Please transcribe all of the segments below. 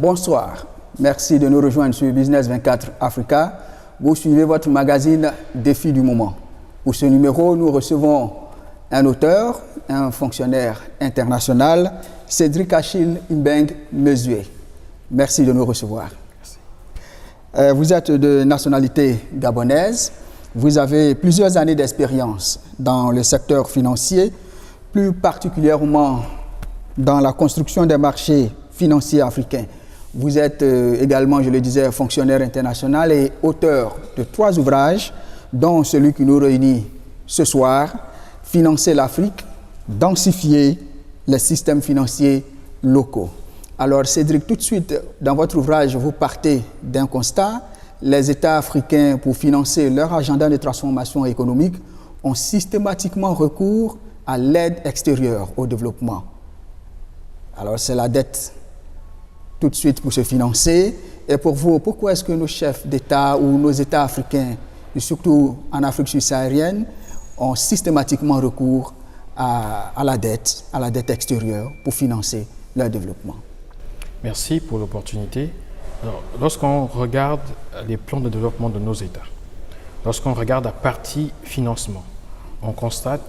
Bonsoir, merci de nous rejoindre sur Business 24 Africa. Vous suivez votre magazine Défi du moment. Pour ce numéro, nous recevons un auteur, un fonctionnaire international, Cédric Achille Mbeng Mesue. Merci de nous recevoir. Merci. Vous êtes de nationalité gabonaise. Vous avez plusieurs années d'expérience dans le secteur financier, plus particulièrement dans la construction des marchés financiers africains. Vous êtes également, je le disais, fonctionnaire international et auteur de 3 ouvrages, dont celui qui nous réunit ce soir, Financer l'Afrique, densifier les systèmes financiers locaux. Alors Cédric, tout de suite, dans votre ouvrage, vous partez d'un constat. Les États africains, pour financer leur agenda de transformation économique, ont systématiquement recours à l'aide extérieure au développement. Alors c'est la dette tout de suite pour se financer. Et pour vous, pourquoi est-ce que nos chefs d'État ou nos États africains, et surtout en Afrique subsaharienne, ont systématiquement recours à la dette extérieure pour financer leur développement? Merci pour l'opportunité. Alors, lorsqu'on regarde les plans de développement de nos États, lorsqu'on regarde la partie financement, on constate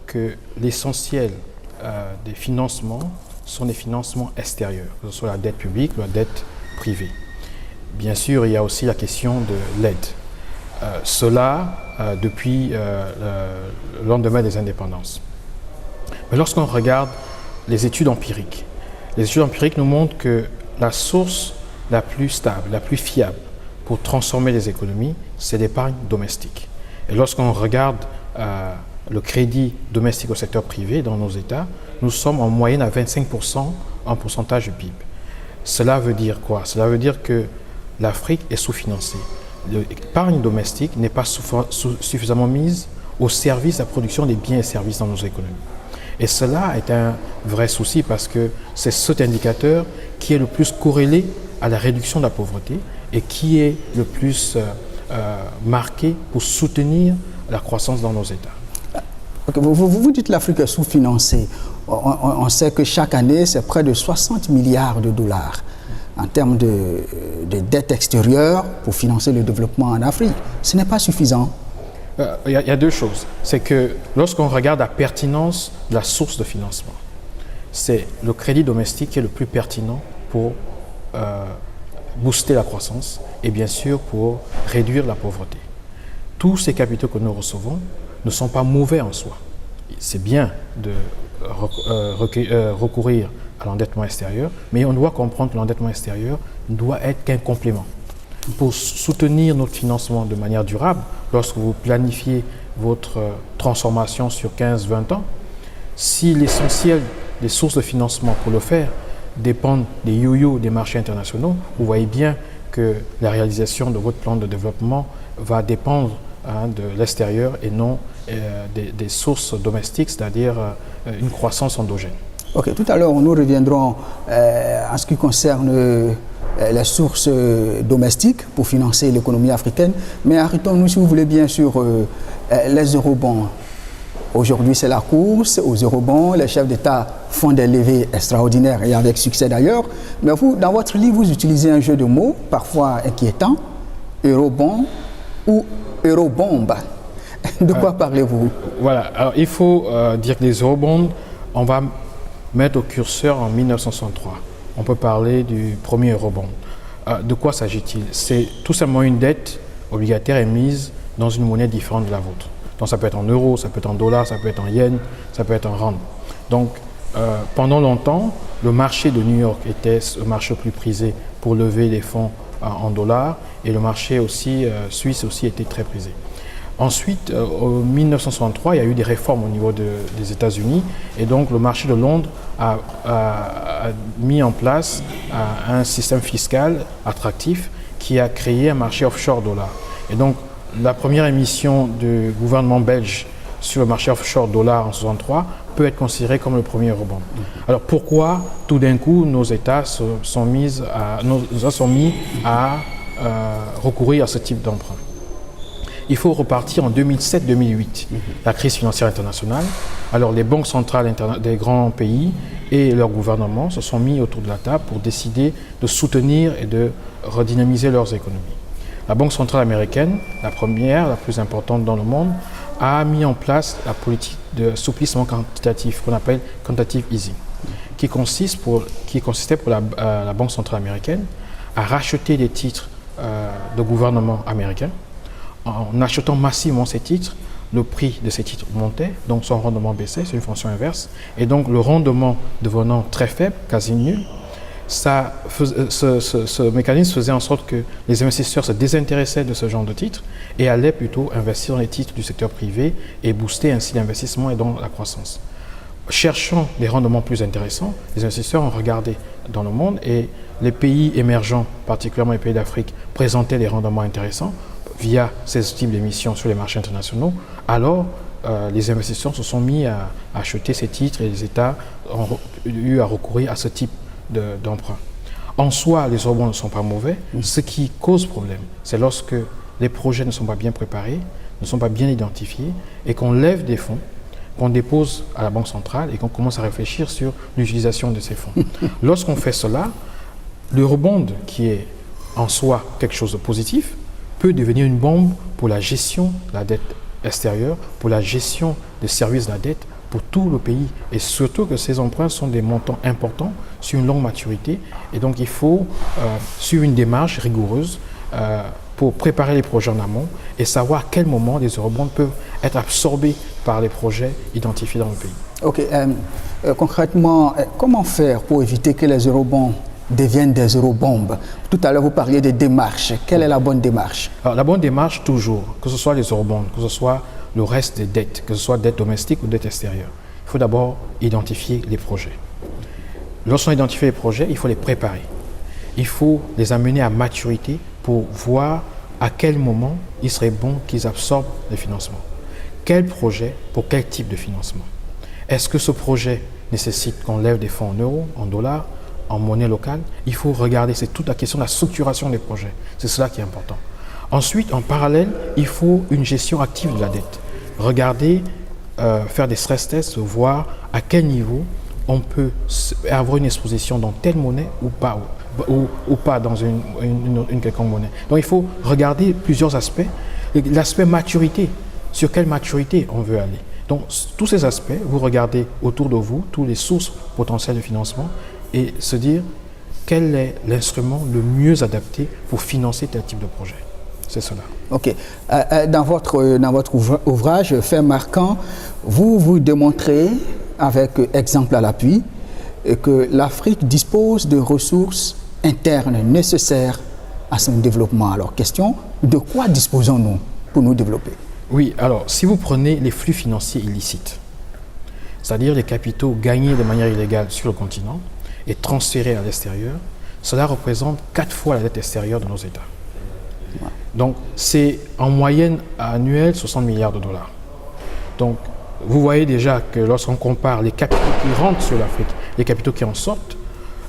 que l'essentiel des financements sont des financements extérieurs, que ce soit la dette publique ou la dette privée. Bien sûr, il y a aussi la question de l'aide. Cela depuis le lendemain des indépendances. Mais lorsqu'on regarde les études empiriques nous montrent que la source la plus stable, la plus fiable pour transformer les économies, c'est l'épargne domestique. Et lorsqu'on regarde le crédit domestique au secteur privé dans nos États, nous sommes en moyenne à 25% en pourcentage du PIB. Cela veut dire quoi? Cela veut dire que l'Afrique est sous-financée. L'épargne domestique n'est pas suffisamment mise au service de la production des biens et services dans nos économies. Et cela est un vrai souci parce que c'est cet indicateur qui est le plus corrélé à la réduction de la pauvreté et qui est le plus marqué pour soutenir la croissance dans nos États. Okay, vous dites que l'Afrique est sous-financée. On sait que chaque année, c'est près de 60 milliards de dollars en termes de dette extérieure pour financer le développement en Afrique. Ce n'est pas suffisant. Il y a 2 choses. C'est que lorsqu'on regarde la pertinence de la source de financement, c'est le crédit domestique qui est le plus pertinent pour booster la croissance et bien sûr pour réduire la pauvreté. Tous ces capitaux que nous recevons ne sont pas mauvais en soi. C'est bien de recourir à l'endettement extérieur, mais on doit comprendre que l'endettement extérieur ne doit être qu'un complément. Pour soutenir notre financement de manière durable, lorsque vous planifiez votre transformation sur 15-20 ans, si l'essentiel des sources de financement pour le faire dépendent des yo-yo des marchés internationaux, vous voyez bien que la réalisation de votre plan de développement va dépendre de l'extérieur et non des sources domestiques, c'est-à-dire une croissance endogène. Ok, tout à l'heure, nous reviendrons en ce qui concerne les sources domestiques pour financer l'économie africaine, mais arrêtons-nous, si vous voulez bien, sur les eurobonds. Aujourd'hui, c'est la course aux eurobonds. Les chefs d'État font des levées extraordinaires et avec succès d'ailleurs. Mais vous, dans votre livre, vous utilisez un jeu de mots, parfois inquiétant, eurobond ou eurobombe. De quoi parlez-vous? Voilà, alors il faut dire que les eurobonds, on va mettre au curseur en 1963. On peut parler du premier eurobond. De quoi s'agit-il? C'est tout simplement une dette obligataire émise dans une monnaie différente de la vôtre. Donc ça peut être en euros, ça peut être en dollars, ça peut être en yens, ça peut être en rand. Donc pendant longtemps, le marché de New York était le marché le plus prisé pour lever les fonds en dollars et le marché aussi suisse aussi était très prisé. Ensuite, en 1963, il y a eu des réformes au niveau des États-Unis et donc le marché de Londres a mis en place un système fiscal attractif qui a créé un marché offshore dollar. Et donc, la première émission du gouvernement belge sur le marché offshore dollar en 1963 peut être considérée comme le premier eurobond. Alors pourquoi tout d'un coup nos États se sont mis à recourir à ce type d'emprunt? il faut repartir en 2007-2008, la crise financière internationale. Alors les banques centrales des grands pays et leurs gouvernements se sont mis autour de la table pour décider de soutenir et de redynamiser leurs économies. La Banque centrale américaine, la première, la plus importante dans le monde, a mis en place la politique de souplissement quantitatif qu'on appelle quantitative easing, qui consistait pour la Banque centrale américaine à racheter des titres de gouvernement américain. En achetant massivement ces titres, le prix de ces titres montait, donc son rendement baissait, c'est une fonction inverse, et donc le rendement devenant très faible, quasi nul, ce mécanisme faisait en sorte que les investisseurs se désintéressaient de ce genre de titres et allaient plutôt investir dans les titres du secteur privé et booster ainsi l'investissement et donc la croissance. Cherchant des rendements plus intéressants, les investisseurs ont regardé dans le monde et les pays émergents, particulièrement les pays d'Afrique, présentaient des rendements intéressants via ces types d'émissions sur les marchés internationaux. Alors, les investisseurs se sont mis à acheter ces titres et les États ont eu à recourir à ce type d'emprunt. En soi, les rebonds ne sont pas mauvais. Ce qui cause problème, c'est lorsque les projets ne sont pas bien préparés, ne sont pas bien identifiés et qu'on lève des fonds, qu'on dépose à la Banque centrale et qu'on commence à réfléchir sur l'utilisation de ces fonds. Lorsqu'on fait cela, le rebond, qui est en soi quelque chose de positif, peut devenir une bombe pour la gestion de la dette extérieure, pour la gestion des services de la dette, pour tout le pays. Et surtout que ces emprunts sont des montants importants sur une longue maturité. Et donc il faut suivre une démarche rigoureuse pour préparer les projets en amont et savoir à quel moment les eurobonds peuvent être absorbés par les projets identifiés dans le pays. Ok. Concrètement, comment faire pour éviter que les eurobonds deviennent des eurobombes? Tout à l'heure, vous parliez des démarches. Quelle est la bonne démarche? Alors, la bonne démarche, toujours, que ce soit les eurobonds, que ce soit le reste des dettes, que ce soit dette domestique ou dette extérieure, il faut d'abord identifier les projets. Lorsqu'on identifie les projets, il faut les préparer. Il faut les amener à maturité pour voir à quel moment il serait bon qu'ils absorbent les financements. Quel projet pour quel type de financement? Est-ce que ce projet nécessite qu'on lève des fonds en euros, en dollars, en monnaie locale? Il faut regarder, c'est toute la question de la structuration des projets. C'est cela qui est important. Ensuite, en parallèle, il faut une gestion active de la dette. Regarder, faire des stress tests, voir à quel niveau on peut avoir une exposition dans telle monnaie ou pas dans une quelconque monnaie. Donc il faut regarder plusieurs aspects. L'aspect maturité, sur quelle maturité on veut aller. Donc tous ces aspects, vous regardez autour de vous, toutes les sources potentielles de financement et se dire quel est l'instrument le mieux adapté pour financer tel type de projet. C'est cela. Ok. Dans votre ouvrage, Fait marquant, vous démontrez, avec exemple à l'appui, que l'Afrique dispose de ressources internes nécessaires à son développement. Alors, question, de quoi disposons-nous pour nous développer? Oui, alors, si vous prenez les flux financiers illicites, c'est-à-dire les capitaux gagnés de manière illégale sur le continent et transférés à l'extérieur, cela représente 4 fois la dette extérieure de nos États. Donc, c'est en moyenne annuelle 60 milliards de dollars. Donc, vous voyez déjà que lorsqu'on compare les capitaux qui rentrent sur l'Afrique, les capitaux qui en sortent,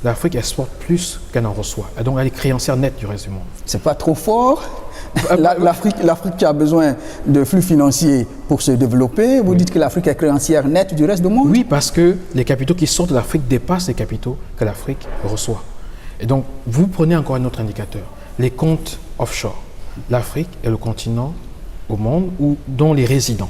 l'Afrique exporte plus qu'elle en reçoit. Et donc, elle est créancière nette du reste du monde. C'est pas trop fort? L'Afrique qui a besoin de flux financiers pour se développer, vous dites que l'Afrique est créancière nette du reste du monde? Oui, parce que les capitaux qui sortent de l'Afrique dépassent les capitaux que l'Afrique reçoit. Et donc, vous prenez encore un autre indicateur, les comptes offshore. L'Afrique est le continent au monde dont les résidents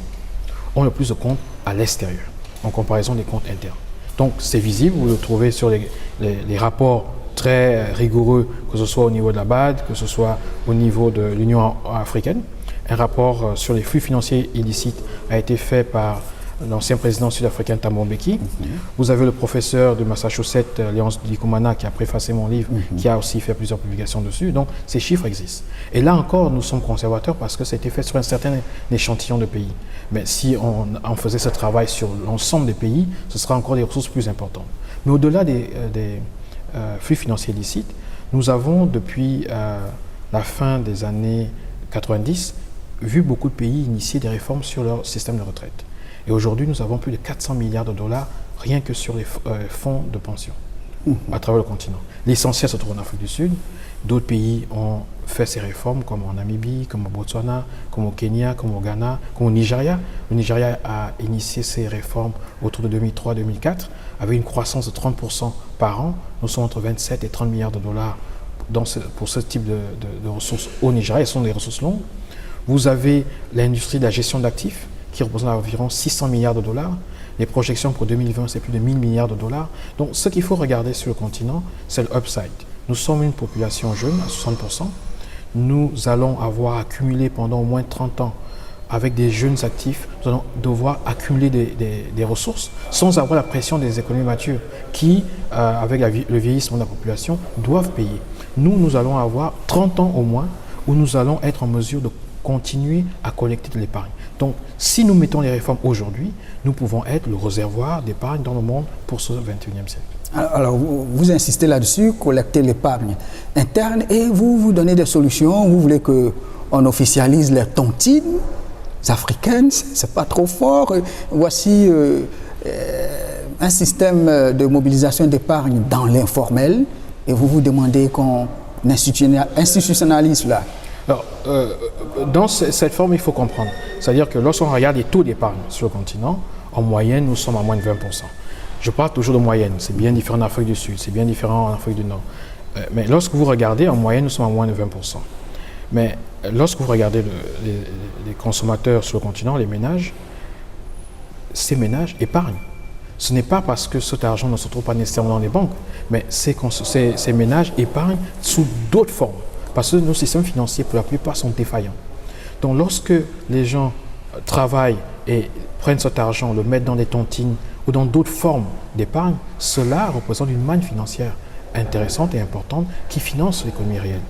ont le plus de comptes à l'extérieur, en comparaison des comptes internes. Donc c'est visible, vous le trouvez sur les rapports très rigoureux, que ce soit au niveau de la BAD, que ce soit au niveau de l'Union africaine. Un rapport sur les flux financiers illicites a été fait par l'ancien président sud-africain Thabo Mbeki. Vous avez le professeur de Massachusetts, Léonce Dikumana, qui a préfacé mon livre, qui a aussi fait plusieurs publications dessus. Donc, ces chiffres existent. Et là encore, nous sommes conservateurs parce que ça a été fait sur un certain échantillon de pays. Mais si on faisait ce travail sur l'ensemble des pays, ce sera encore des ressources plus importantes. Mais au-delà des flux financiers illicites, nous avons, depuis la fin des années 90, vu beaucoup de pays initier des réformes sur leur système de retraite. Et aujourd'hui, nous avons plus de 400 milliards de dollars rien que sur les fonds de pension à travers le continent. L'essentiel se trouve en Afrique du Sud. D'autres pays ont fait ces réformes, comme en Namibie, comme au Botswana, comme au Kenya, comme au Ghana, comme au Nigeria. Le Nigeria a initié ces réformes autour de 2003-2004, avec une croissance de 30% par an. Nous sommes entre 27 et 30 milliards de dollars pour ce type de ressources au Nigeria. Ce sont des ressources longues. Vous avez l'industrie de la gestion d'actifs, qui représente environ 600 milliards de dollars. Les projections pour 2020, c'est plus de 1000 milliards de dollars. Donc, ce qu'il faut regarder sur le continent, c'est le upside. Nous sommes une population jeune, à 60%. Nous allons avoir accumulé pendant au moins 30 ans, avec des jeunes actifs, nous allons devoir accumuler des ressources sans avoir la pression des économies matures qui, avec le vieillissement de la population, doivent payer. Nous allons avoir 30 ans au moins où nous allons être en mesure de continuer à collecter de l'épargne. Donc, si nous mettons les réformes aujourd'hui, nous pouvons être le réservoir d'épargne dans le monde pour ce 21e siècle. Alors, vous insistez là-dessus, collecter l'épargne interne et vous donnez des solutions. Vous voulez qu'on officialise les tontines africaines, c'est pas trop fort. Voici un système de mobilisation d'épargne dans l'informel et vous vous demandez qu'on institutionnalise cela. Alors, dans cette forme, il faut comprendre. C'est-à-dire que lorsqu'on regarde les taux d'épargne sur le continent, en moyenne, nous sommes à moins de 20%. Je parle toujours de moyenne. C'est bien différent en Afrique du Sud, c'est bien différent en Afrique du Nord. Mais lorsque vous regardez, en moyenne, nous sommes à moins de 20%. Mais lorsque vous regardez les consommateurs sur le continent, les ménages, ces ménages épargnent. Ce n'est pas parce que cet argent ne se trouve pas nécessairement dans les banques, mais ces ménages épargnent sous d'autres formes. Parce que nos systèmes financiers, pour la plupart, sont défaillants. Donc, lorsque les gens travaillent et prennent cet argent, le mettent dans des tontines ou dans d'autres formes d'épargne, cela représente une manne financière intéressante et importante qui finance l'économie réelle.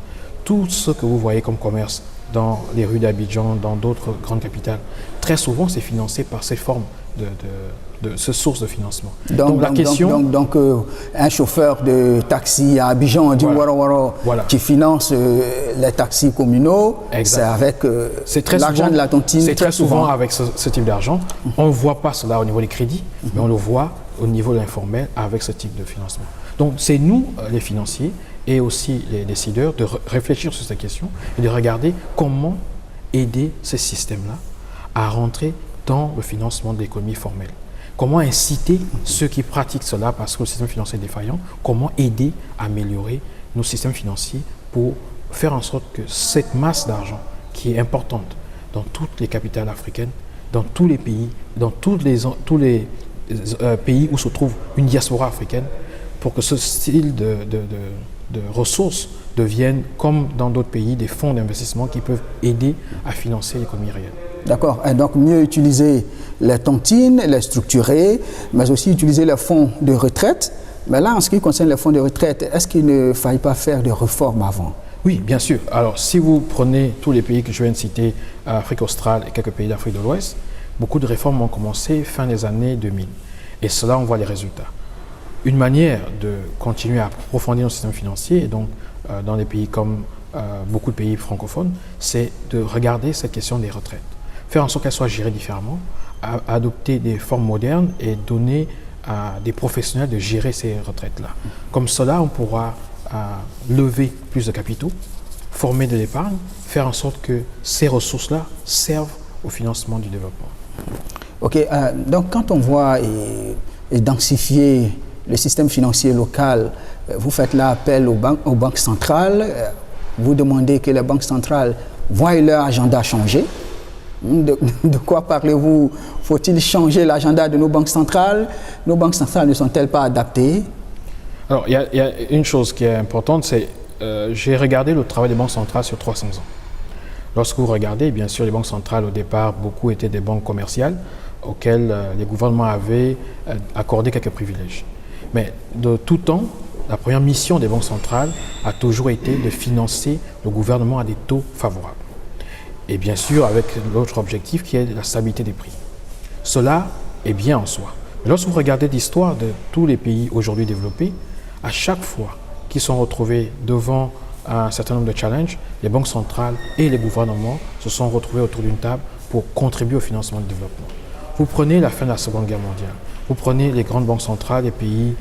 Tout ce que vous voyez comme commerce dans les rues d'Abidjan, dans d'autres grandes capitales, très souvent, c'est financé par ces formes de ce source de financement. Donc la question... Donc un chauffeur de taxi à Abidjan, du Waro, qui finance les taxis communaux, c'est avec l'argent de la tontine. C'est très souvent avec ce type d'argent. On ne voit pas cela au niveau des crédits, mais on le voit au niveau de l'informel avec ce type de financement. Donc c'est nous, les financiers, et aussi les décideurs, de réfléchir sur cette question et de regarder comment aider ces systèmes-là à rentrer dans le financement de l'économie formelle. Comment inciter ceux qui pratiquent cela parce que le système financier est défaillant, comment aider à améliorer nos systèmes financiers pour faire en sorte que cette masse d'argent qui est importante dans toutes les capitales africaines, dans tous les pays, dans tous les pays où se trouve une diaspora africaine, pour que ce style de ressources deviennent, comme dans d'autres pays, des fonds d'investissement qui peuvent aider à financer l'économie réelle. D'accord. Donc, mieux utiliser les tontines, les structurer, mais aussi utiliser les fonds de retraite. Mais là, en ce qui concerne les fonds de retraite, est-ce qu'il ne faille pas faire des réformes avant? Oui, bien sûr. Alors, si vous prenez tous les pays que je viens de citer, Afrique australe et quelques pays d'Afrique de l'Ouest, beaucoup de réformes ont commencé fin des années 2000. Et cela, on voit les résultats. Une manière de continuer à approfondir nos systèmes financiers, et donc dans les pays comme beaucoup de pays francophones, c'est de regarder cette question des retraites. Faire en sorte qu'elles soient gérées différemment, adopter des formes modernes et donner à des professionnels de gérer ces retraites-là. Comme cela, on pourra lever plus de capitaux, former de l'épargne, faire en sorte que ces ressources-là servent au financement du développement. Ok, donc quand on voit et densifier le système financier local, vous faites là appel aux banques centrales, vous demandez que les banques centrales voient leur agenda changer. De quoi parlez-vous? Faut-il changer l'agenda de nos banques centrales? Nos banques centrales ne sont-elles pas adaptées? Alors, il y a une chose qui est importante, c'est j'ai regardé le travail des banques centrales sur 300 ans. Lorsque vous regardez, bien sûr, les banques centrales, au départ, beaucoup étaient des banques commerciales auxquelles les gouvernements avaient accordé quelques privilèges. Mais de tout temps, la première mission des banques centrales a toujours été de financer le gouvernement à des taux favorables. Et bien sûr, avec l'autre objectif qui est la stabilité des prix. Cela est bien en soi. Mais lorsque vous regardez l'histoire de tous les pays aujourd'hui développés, à chaque fois qu'ils sont retrouvés devant un certain nombre de challenges, les banques centrales et les gouvernements se sont retrouvés autour d'une table pour contribuer au financement du développement. Vous prenez la fin de la Seconde Guerre mondiale, vous prenez les grandes banques centrales des pays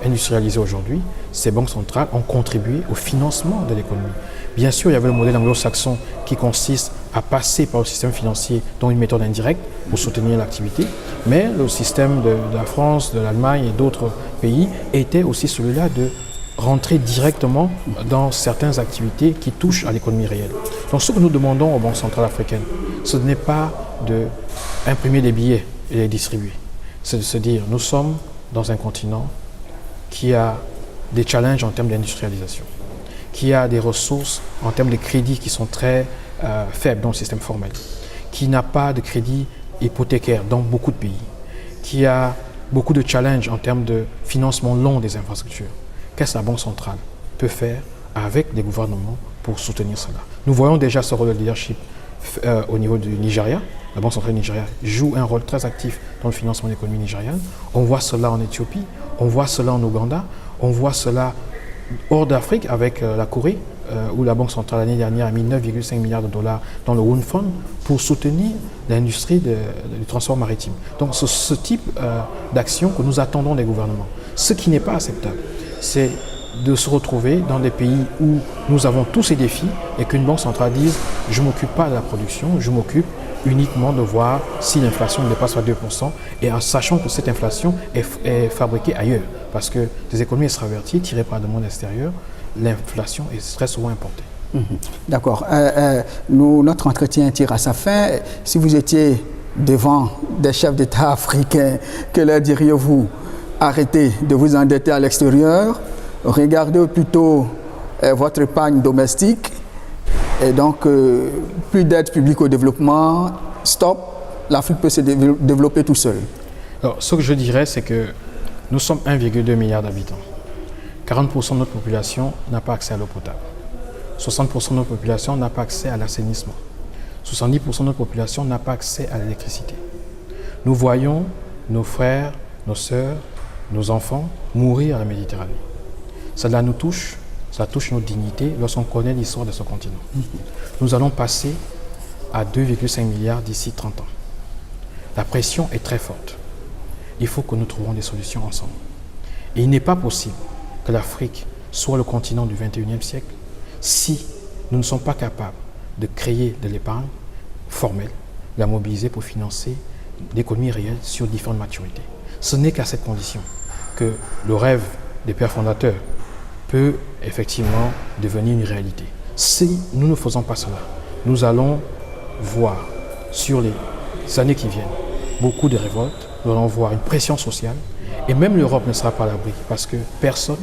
industrialisées aujourd'hui, ces banques centrales ont contribué au financement de l'économie. Bien sûr, il y avait le modèle anglo-saxon qui consiste à passer par le système financier, dont une méthode indirecte pour soutenir l'activité, mais le système de la France, de l'Allemagne et d'autres pays était aussi celui-là de rentrer directement dans certaines activités qui touchent à l'économie réelle. Donc ce que nous demandons aux banques centrales africaines, ce n'est pas d'imprimer des billets et les distribuer. C'est de se dire, nous sommes dans un continent qui a des challenges en termes d'industrialisation, qui a des ressources en termes de crédits qui sont très faibles dans le système formel, qui n'a pas de crédit hypothécaire dans beaucoup de pays, qui a beaucoup de challenges en termes de financement long des infrastructures. Qu'est-ce que la Banque centrale peut faire avec les gouvernements pour soutenir cela? Nous voyons déjà ce rôle de leadership au niveau du Nigeria. La Banque centrale du Nigeria joue un rôle très actif dans le financement de l'économie nigériane. On voit cela en Éthiopie, on voit cela en Ouganda, on voit cela hors d'Afrique avec la Corée, où la Banque centrale l'année dernière a mis 9,5 milliards de dollars dans le Woon Fund pour soutenir l'industrie du transport maritime. Donc c'est ce type d'action que nous attendons des gouvernements. Ce qui n'est pas acceptable, c'est de se retrouver dans des pays où nous avons tous ces défis et qu'une banque centrale dise « je ne m'occupe pas de la production, je m'occupe uniquement de voir si l'inflation ne dépasse pas 2% et en sachant que cette inflation est fabriquée ailleurs. Parce que des économies extraverties tirées par la demande extérieure, l'inflation est très souvent importée. D'accord. Notre entretien tire à sa fin. Si vous étiez devant des chefs d'État africains, que leur diriez-vous? Arrêtez de vous endetter à l'extérieur, regardez plutôt votre épargne domestique et donc plus d'aide publique au développement, stop, l'Afrique peut se développer tout seul. Alors, ce que je dirais, c'est que nous sommes 1,2 milliard d'habitants. 40% de notre population n'a pas accès à l'eau potable. 60% de notre population n'a pas accès à l'assainissement. 70% de notre population n'a pas accès à l'électricité. Nous voyons nos frères, nos sœurs, nos enfants mourir à la Méditerranée. Cela nous touche, cela touche notre dignité lorsqu'on connaît l'histoire de ce continent. Nous allons passer à 2,5 milliards d'ici 30 ans. La pression est très forte. Il faut que nous trouvions des solutions ensemble. Et il n'est pas possible que l'Afrique soit le continent du 21e siècle si nous ne sommes pas capables de créer de l'épargne formelle, de la mobiliser pour financer l'économie réelle sur différentes maturités. Ce n'est qu'à cette condition que le rêve des pères fondateurs peut effectivement devenir une réalité. Si nous ne faisons pas cela, nous allons voir sur les années qui viennent beaucoup de révoltes, nous allons voir une pression sociale et même l'Europe ne sera pas à l'abri parce que personne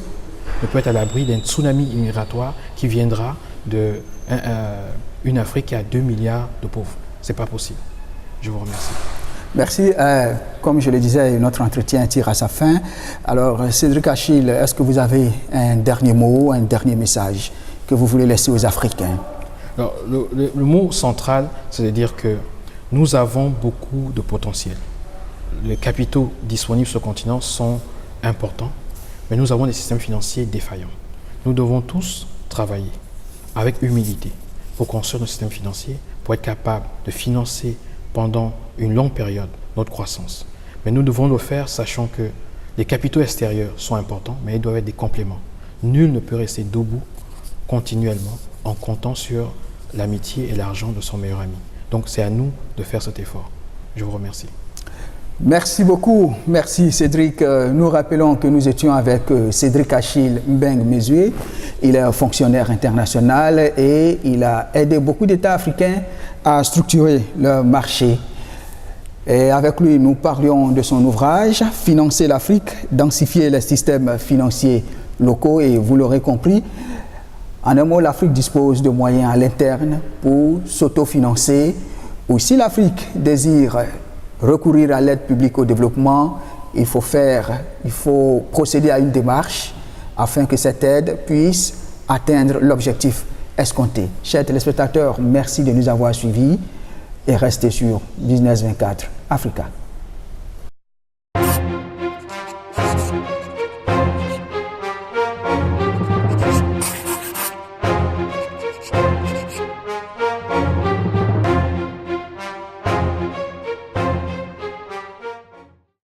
ne peut être à l'abri d'un tsunami immigratoire qui viendra d'une Afrique qui a 2 milliards de pauvres. Ce n'est pas possible. Je vous remercie. Merci. Comme je le disais, notre entretien tire à sa fin. Alors, Cédric Achille, est-ce que vous avez un dernier mot, un dernier message que vous voulez laisser aux Africains? Alors, le mot central, c'est de dire que nous avons beaucoup de potentiel. Les capitaux disponibles sur le continent sont importants, mais nous avons des systèmes financiers défaillants. Nous devons tous travailler avec humilité pour construire nos systèmes financiers, pour être capables de financer pendant une longue période notre croissance. Mais nous devons le faire sachant que les capitaux extérieurs sont importants, mais ils doivent être des compléments. Nul ne peut rester debout continuellement en comptant sur l'amitié et l'argent de son meilleur ami. Donc c'est à nous de faire cet effort. Je vous remercie. Merci beaucoup. Merci Cédric. Nous rappelons que nous étions avec Cédric Achille Mbeng-Mesue. Il est un fonctionnaire international et il a aidé beaucoup d'États africains à structurer leur marché. Et avec lui, nous parlions de son ouvrage « Financer l'Afrique, densifier les systèmes financiers locaux » et vous l'aurez compris, en un mot, l'Afrique dispose de moyens à l'interne pour s'autofinancer. Ou si l'Afrique désire recourir à l'aide publique au développement, il faut procéder à une démarche afin que cette aide puisse atteindre l'objectif escompté. Chers téléspectateurs, merci de nous avoir suivis et restez sur Business 24 Africa.